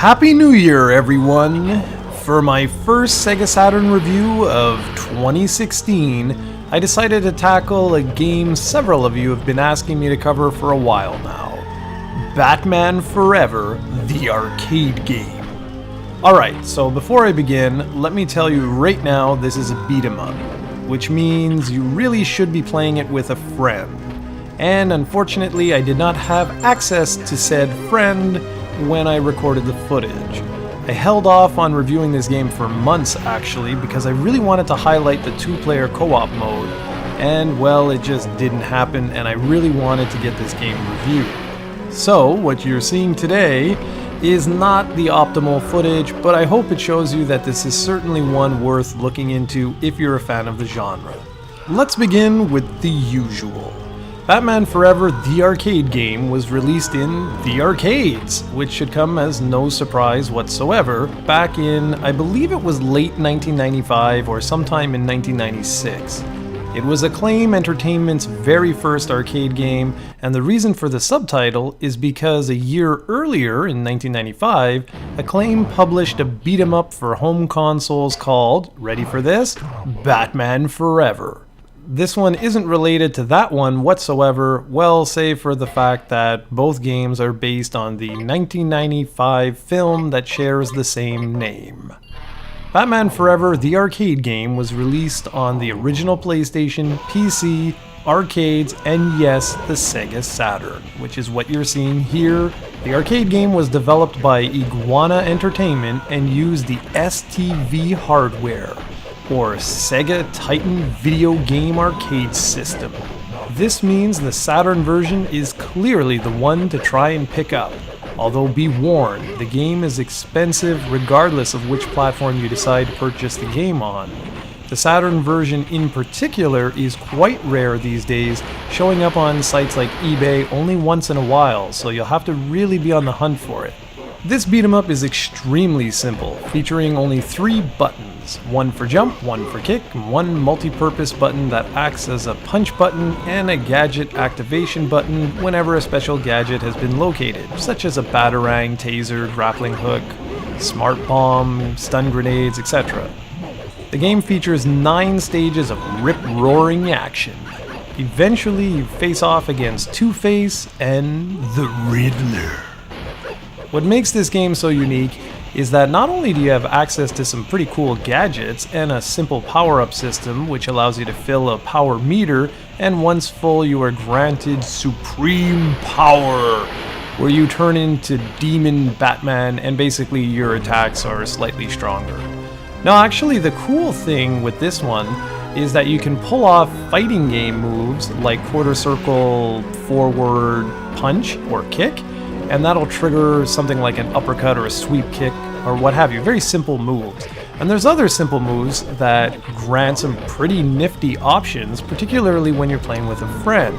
Happy New Year, everyone! For my first SEGA Saturn review of 2016, I decided to tackle a game several of you have been asking me to cover for a while now. Batman Forever, the arcade game. Alright, so before I begin, let me tell you right now this is a beat 'em up, which means you really should be playing it with a friend. And unfortunately, I did not have access to said friend when I recorded the footage. I held off on reviewing this game for months actually because I really wanted to highlight the two-player co-op mode, and well, it just didn't happen and I really wanted to get this game reviewed. So what you're seeing today is not the optimal footage, but I hope it shows you that this is certainly one worth looking into if you're a fan of the genre. Let's begin with the usual. Batman Forever, the arcade game, was released in the arcades, which should come as no surprise whatsoever, back in, I believe it was late 1995 or sometime in 1996. It was Acclaim Entertainment's very first arcade game, and the reason for the subtitle is because a year earlier, in 1995, Acclaim published a beat-em-up for home consoles called, ready for this, Batman Forever. This one isn't related to that one whatsoever, well, save for the fact that both games are based on the 1995 film that shares the same name. Batman Forever, the arcade game, was released on the original PlayStation, PC, arcades, and yes, the SEGA Saturn, which is what you're seeing here. The arcade game was developed by Iguana Entertainment and used the STV hardware, or Sega Titan Video Game Arcade System. This means the Saturn version is clearly the one to try and pick up. Although be warned, the game is expensive regardless of which platform you decide to purchase the game on. The Saturn version in particular is quite rare these days, showing up on sites like eBay only once in a while, so you'll have to really be on the hunt for it. This beat-em-up is extremely simple, featuring only 3 buttons, one for jump, one for kick, and one multi-purpose button that acts as a punch button and a gadget activation button whenever a special gadget has been located, such as a batarang, taser, grappling hook, smart bomb, stun grenades, etc. The game features 9 stages of rip-roaring action. Eventually you face off against Two-Face and the Riddler. What makes this game so unique is that not only do you have access to some pretty cool gadgets and a simple power-up system which allows you to fill a power meter, and once full you are granted supreme power, where you turn into Demon Batman and basically your attacks are slightly stronger. Now actually the cool thing with this one is that you can pull off fighting game moves like quarter circle, forward punch or kick, and that'll trigger something like an uppercut or a sweep kick or what have you. Very simple moves. And there's other simple moves that grant some pretty nifty options, particularly when you're playing with a friend.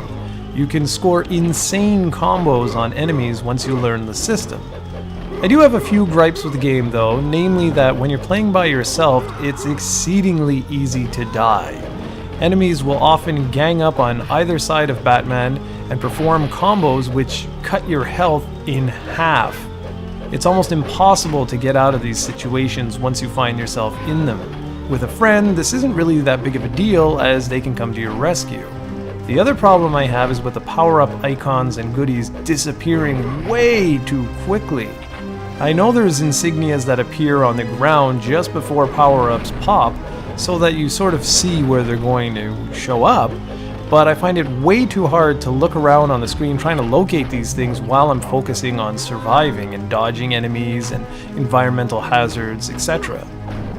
You can score insane combos on enemies once you learn the system. I do have a few gripes with the game though, namely that when you're playing by yourself, it's exceedingly easy to die. Enemies will often gang up on either side of Batman and perform combos which cut your health in half. It's almost impossible to get out of these situations once you find yourself in them. With a friend, this isn't really that big of a deal as they can come to your rescue. The other problem I have is with the power-up icons and goodies disappearing way too quickly. I know there's insignias that appear on the ground just before power-ups pop, so that you sort of see where they're going to show up, but I find it way too hard to look around on the screen trying to locate these things while I'm focusing on surviving and dodging enemies and environmental hazards, etc.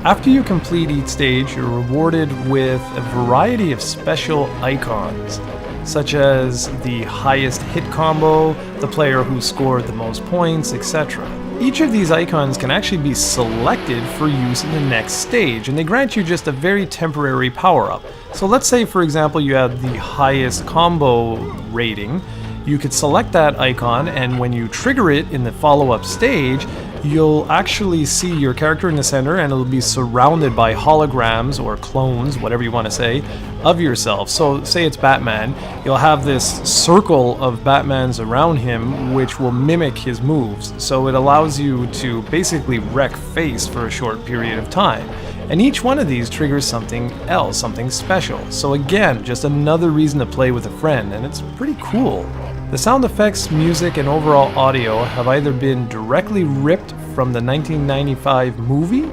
After you complete each stage, you're rewarded with a variety of special icons, such as the highest hit combo, the player who scored the most points, etc. Each of these icons can actually be selected for use in the next stage, and they grant you just a very temporary power-up. So let's say, for example, you have the highest combo rating. You could select that icon, and when you trigger it in the follow-up stage, you'll actually see your character in the center, and it'll be surrounded by holograms or clones, whatever you want to say, of yourself. So say it's Batman, you'll have this circle of Batmans around him which will mimic his moves. So it allows you to basically wreck face for a short period of time. And each one of these triggers something else, something special. So again, just another reason to play with a friend, and it's pretty cool. The sound effects, music, and overall audio have either been directly ripped from the 1995 movie,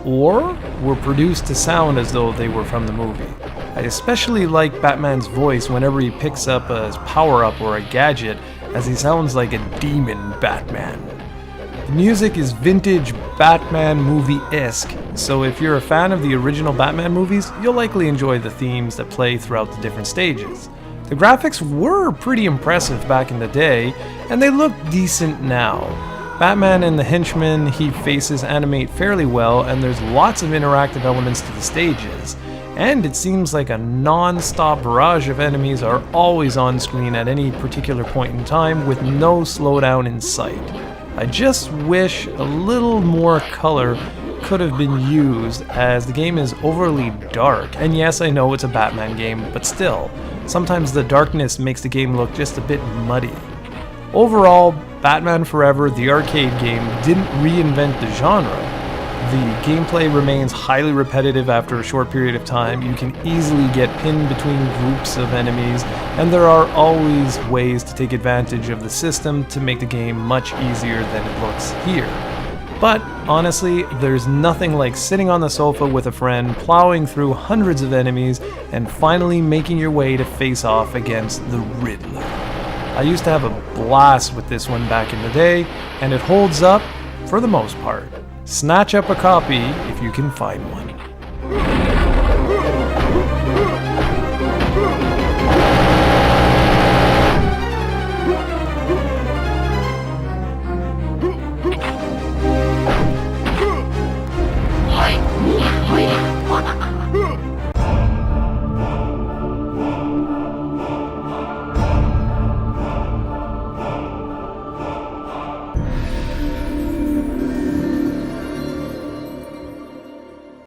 or were produced to sound as though they were from the movie. I especially like Batman's voice whenever he picks up a power-up or a gadget, as he sounds like a demon Batman. The music is vintage Batman movie-esque, so if you're a fan of the original Batman movies, you'll likely enjoy the themes that play throughout the different stages. The graphics were pretty impressive back in the day, and they look decent now. Batman and the henchmen he faces animate fairly well, and there's lots of interactive elements to the stages. And it seems like a non-stop barrage of enemies are always on screen at any particular point in time with no slowdown in sight. I just wish a little more color could have been used, as the game is overly dark. And yes, I know it's a Batman game, but still, sometimes the darkness makes the game look just a bit muddy. Overall, Batman Forever, the arcade game, didn't reinvent the genre. The gameplay remains highly repetitive after a short period of time. You can easily get pinned between groups of enemies, and there are always ways to take advantage of the system to make the game much easier than it looks here. But honestly, there's nothing like sitting on the sofa with a friend, plowing through hundreds of enemies, and finally making your way to face off against the Riddler. I used to have a blast with this one back in the day, and it holds up for the most part. Snatch up a copy if you can find one.